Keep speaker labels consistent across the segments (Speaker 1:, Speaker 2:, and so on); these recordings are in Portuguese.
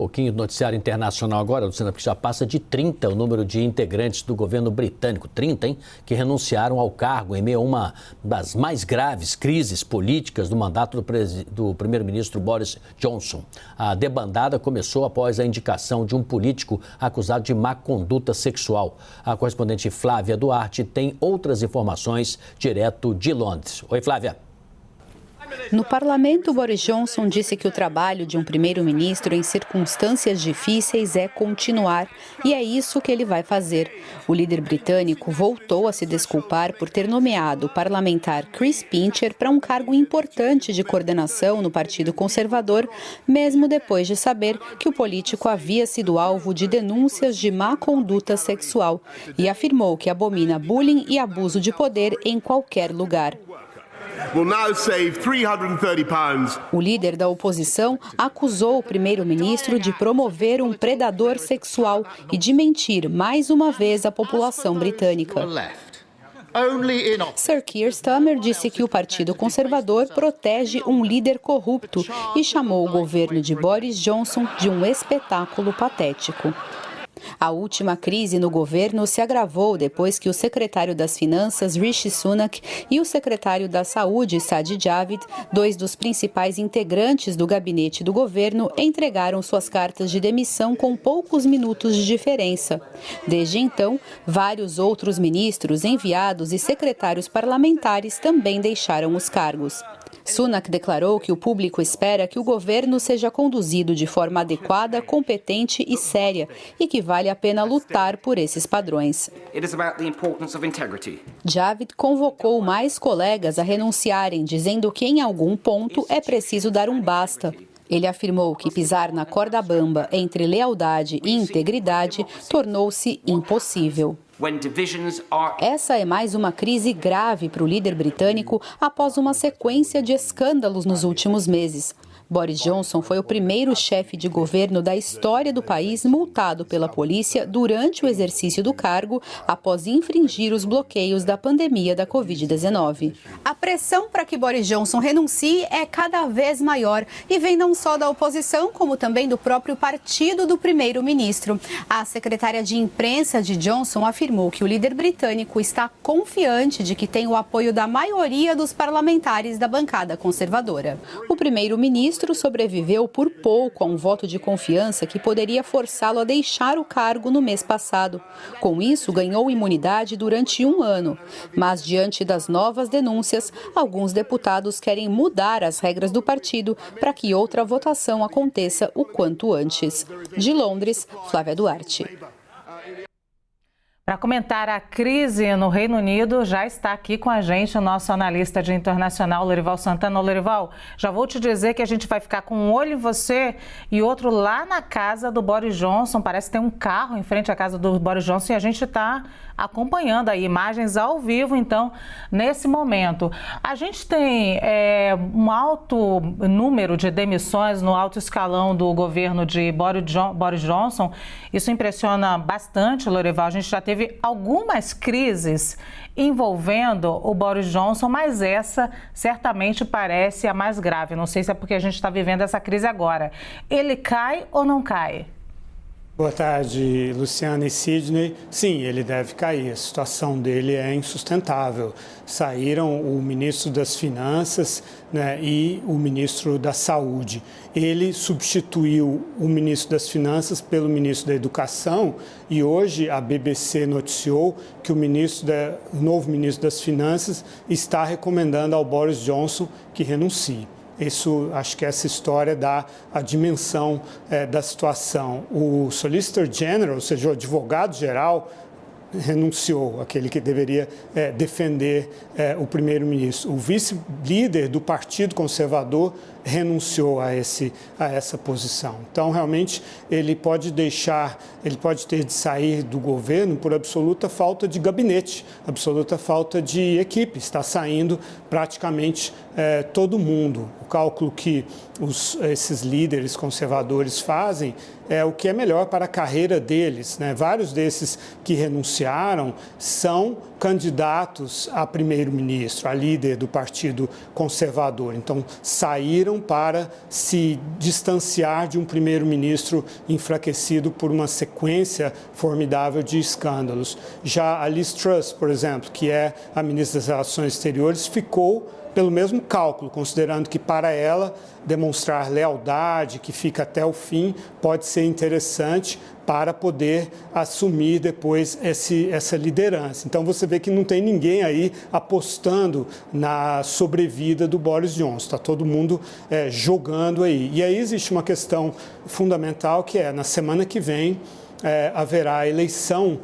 Speaker 1: Pouquinho do noticiário internacional agora, Luciana, porque já passa de 30 o número de integrantes do governo britânico, 30, hein, que renunciaram ao cargo em meio a uma das mais graves crises políticas do mandato do primeiro-ministro Boris Johnson. A debandada começou após a indicação de um político acusado de má conduta sexual. A correspondente Flávia Duarte tem outras informações direto de Londres. Oi, Flávia.
Speaker 2: No parlamento, Boris Johnson disse que o trabalho de um primeiro-ministro em circunstâncias difíceis é continuar, e é isso que ele vai fazer. O líder britânico voltou a se desculpar por ter nomeado o parlamentar Chris Pincher para um cargo importante de coordenação no Partido Conservador, mesmo depois de saber que o político havia sido alvo de denúncias de má conduta sexual, e afirmou que abomina bullying e abuso de poder em qualquer lugar. O líder da oposição acusou o primeiro-ministro de promover um predador sexual e de mentir mais uma vez à população britânica. Sir Keir Starmer disse que o Partido Conservador protege um líder corrupto e chamou o governo de Boris Johnson de um espetáculo patético. A última crise no governo se agravou depois que o secretário das Finanças, Rishi Sunak, e o secretário da Saúde, Sajid Javid, dois dos principais integrantes do gabinete do governo, entregaram suas cartas de demissão com poucos minutos de diferença. Desde então, vários outros ministros, enviados e secretários parlamentares também deixaram os cargos. Sunak declarou que o público espera que o governo seja conduzido de forma adequada, competente e séria e que vale a pena lutar por esses padrões. Javid convocou mais colegas a renunciarem, dizendo que em algum ponto é preciso dar um basta. Ele afirmou que pisar na corda bamba entre lealdade e integridade tornou-se impossível. Essa é mais uma crise grave para o líder britânico após uma sequência de escândalos nos últimos meses. Boris Johnson foi o primeiro chefe de governo da história do país multado pela polícia durante o exercício do cargo após infringir os bloqueios da pandemia da Covid-19. A pressão para que Boris Johnson renuncie é cada vez maior e vem não só da oposição, como também do próprio partido do primeiro-ministro. A secretária de imprensa de Johnson afirmou que o líder britânico está confiante de que tem o apoio da maioria dos parlamentares da bancada conservadora. O primeiro-ministro sobreviveu por pouco a um voto de confiança que poderia forçá-lo a deixar o cargo no mês passado. Com isso, ganhou imunidade durante 1 ano. Mas, diante das novas denúncias, alguns deputados querem mudar as regras do partido para que outra votação aconteça o quanto antes. De Londres, Flávia Duarte.
Speaker 3: Para comentar a crise no Reino Unido, já está aqui com a gente o nosso analista de internacional, Lorival Santana. Lorival, já vou te dizer que a gente vai ficar com um olho em você e outro lá na casa do Boris Johnson. Parece que tem um carro em frente à casa do Boris Johnson e a gente está acompanhando aí imagens ao vivo, então, nesse momento. A gente tem um alto número de demissões no alto escalão do governo de Boris Johnson. Isso impressiona bastante, Lorival. A gente já teve algumas crises envolvendo o Boris Johnson, mas essa certamente parece a mais grave. Não sei se é porque a gente está vivendo essa crise agora. Ele cai ou não cai?
Speaker 4: Boa tarde, Luciana e Sidney. Sim, ele deve cair. A situação dele é insustentável. Saíram o ministro das Finanças, né, e o ministro da Saúde. Ele substituiu o ministro das Finanças pelo ministro da Educação e hoje a BBC noticiou que o novo ministro das Finanças está recomendando ao Boris Johnson que renuncie. Acho que essa história dá a dimensão da situação. O Solicitor General, ou seja, o advogado-geral, renunciou, aquele que deveria defender o primeiro-ministro. O vice-líder do Partido Conservador renunciou a essa posição. Então, realmente, ele pode ter de sair do governo por absoluta falta de gabinete, absoluta falta de equipe. Está saindo praticamente todo mundo. O cálculo que esses líderes conservadores fazem é o que é melhor para a carreira deles, né? Vários desses que renunciaram são candidatos a primeiro-ministro, a líder do Partido Conservador. Então, saíram saíram para se distanciar de um primeiro-ministro enfraquecido por uma sequência formidável de escândalos. Já a Liz Truss, por exemplo, que é a ministra das Relações Exteriores, ficou pelo mesmo cálculo, considerando que para ela demonstrar lealdade, que fica até o fim, pode ser interessante para poder assumir depois essa liderança. Então você vê que não tem ninguém aí apostando na sobrevida do Boris Johnson, está todo mundo jogando aí. E aí existe uma questão fundamental que é, na semana que vem, haverá a eleição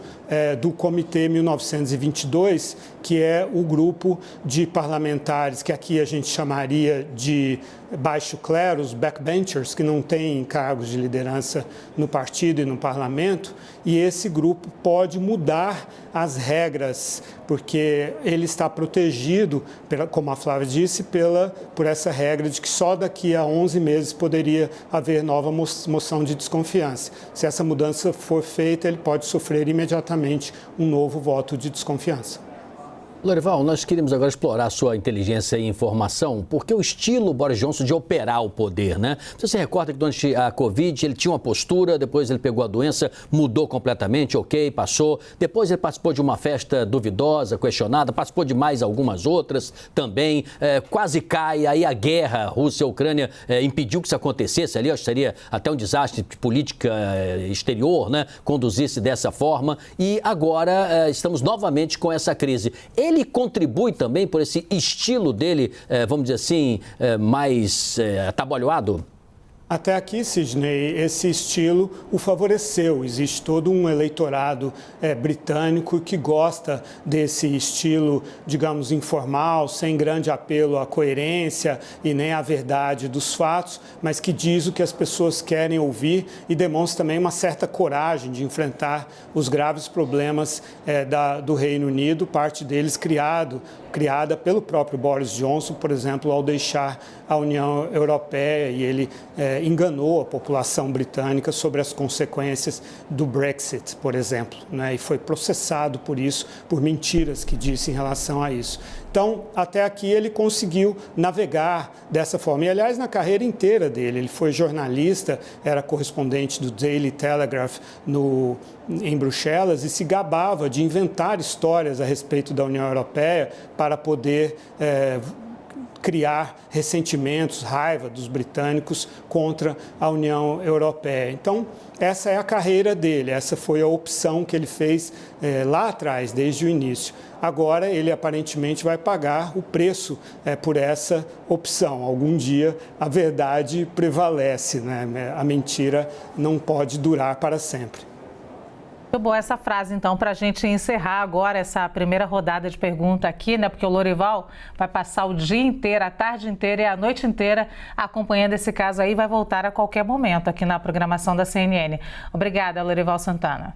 Speaker 4: do Comitê 1922, que é o grupo de parlamentares que aqui a gente chamaria de baixo clero, os backbenchers, que não têm cargos de liderança no partido e no parlamento, e esse grupo pode mudar as regras, porque ele está protegido, como a Flávia disse, por essa regra de que só daqui a 11 meses poderia haver nova moção de desconfiança. Se essa mudança for feita, ele pode sofrer imediatamente um novo voto de desconfiança.
Speaker 1: Lorival, nós queríamos agora explorar a sua inteligência e informação, porque o estilo Boris Johnson de operar o poder, né? Você se recorda que durante a Covid ele tinha uma postura, depois ele pegou a doença, mudou completamente, ok, passou. Depois ele participou de uma festa duvidosa, questionada, participou de mais algumas outras também, quase cai, aí a guerra Rússia-Ucrânia impediu que isso acontecesse ali, acho que seria até um desastre de política exterior, né? Conduzisse dessa forma, e agora estamos novamente com essa crise. Ele contribui também por esse estilo dele, vamos dizer assim, mais atabalhoado?
Speaker 4: Até aqui, Sidney, esse estilo o favoreceu. Existe todo um eleitorado britânico que gosta desse estilo, digamos, informal, sem grande apelo à coerência e nem à verdade dos fatos, mas que diz o que as pessoas querem ouvir e demonstra também uma certa coragem de enfrentar os graves problemas do Reino Unido, parte deles criada pelo próprio Boris Johnson, por exemplo, ao deixar a União Europeia, e ele enganou a população britânica sobre as consequências do Brexit, por exemplo, né? E foi processado por isso, por mentiras que disse em relação a isso. Então, até aqui ele conseguiu navegar dessa forma. E, aliás, na carreira inteira dele, ele foi jornalista, era correspondente do Daily Telegraph em Bruxelas e se gabava de inventar histórias a respeito da União Europeia para poder criar ressentimentos, raiva dos britânicos contra a União Europeia. Então, essa é a carreira dele, essa foi a opção que ele fez lá atrás, desde o início. Agora, ele aparentemente vai pagar o preço por essa opção. Algum dia a verdade prevalece, né? A mentira não pode durar para sempre.
Speaker 3: Muito boa essa frase, então, para a gente encerrar agora essa primeira rodada de pergunta aqui, né? Porque o Lorival vai passar o dia inteiro, a tarde inteira e a noite inteira acompanhando esse caso aí, vai voltar a qualquer momento aqui na programação da CNN. Obrigada, Lorival Santana.